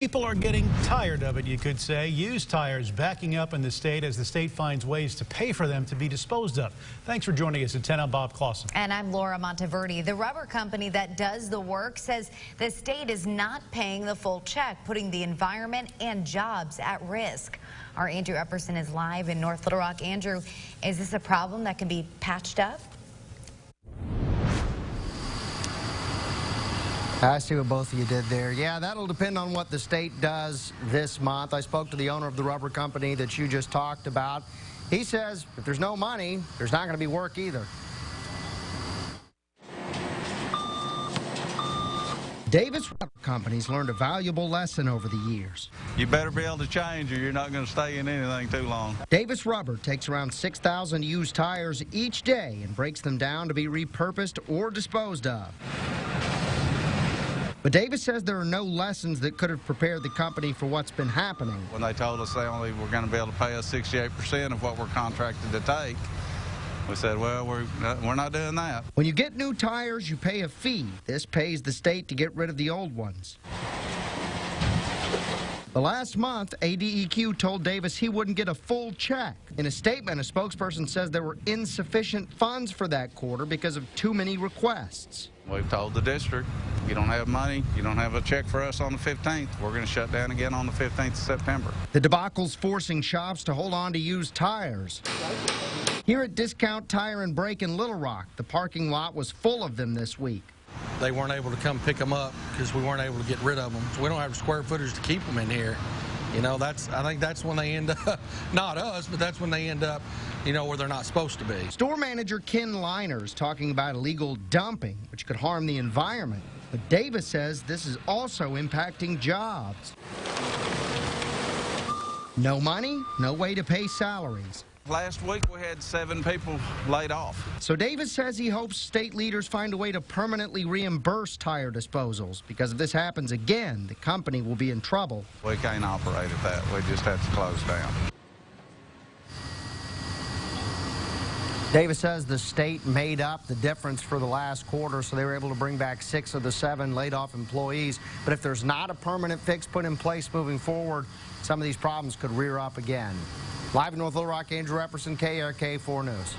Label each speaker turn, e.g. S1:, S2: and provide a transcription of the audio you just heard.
S1: People are getting tired of it, you could say. Used tires backing up in the state as the state finds ways to pay for them to be disposed of. Thanks for joining us at 10. I'm Bob Clausen.
S2: And I'm Laura Monteverdi. The rubber company that does the work says the state is not paying the full check, putting the environment and jobs at risk. Our Andrew Epperson is live in North Little Rock. Andrew, is this a problem that can be patched up?
S3: I see what both of you did there. Yeah, that'll depend on what the state does this month. I spoke to the owner of the rubber company that you just talked about. He says if there's no money, there's not going to be work either. Davis Rubber Company's learned a valuable lesson over the years.
S4: You better be able to change or you're not going to stay in anything too long.
S3: Davis Rubber takes around 6,000 used tires each day and breaks them down to be repurposed or disposed of. But Davis says there are no lessons that could have prepared the company for what's been happening.
S4: When they told us they only were going to be able to pay us 68% of what we're contracted to take, we said, well, we're not doing that.
S3: When you get new tires, you pay a fee. This pays the state to get rid of the old ones. The last month, ADEQ told Davis he wouldn't get a full check. In a statement, a spokesperson says there were insufficient funds for that quarter because of too many requests.
S4: We've told the district, you don't have money, you don't have a check for us on the 15th. We're going to shut down again on the 15th of September.
S3: The debacle's forcing shops to hold on to used tires. Here at Discount Tire and Brake in Little Rock, the parking lot was full of them this week.
S5: They weren't able to come pick them up because we weren't able to get rid of them. So we don't have square footage to keep them in here. You know, I think that's when they end up, not us, but that's when they end up, you know, where they're not supposed to be.
S3: Store manager Ken Liner's talking about illegal dumping, which could harm the environment. But Davis says this is also impacting jobs. No money, no way to pay salaries.
S4: Last week we had 7 people laid off.
S3: So Davis says he hopes state leaders find a way to permanently reimburse tire disposals, because if this happens again, the company will be in trouble.
S4: We can't operate at that. We just have to close down.
S3: Davis says the state made up the difference for the last quarter, so they were able to bring back 6 of the 7 laid-off employees. But if there's not a permanent fix put in place moving forward, some of these problems could rear up again. Live in North Little Rock, Andrew Epperson, KARK 4 News.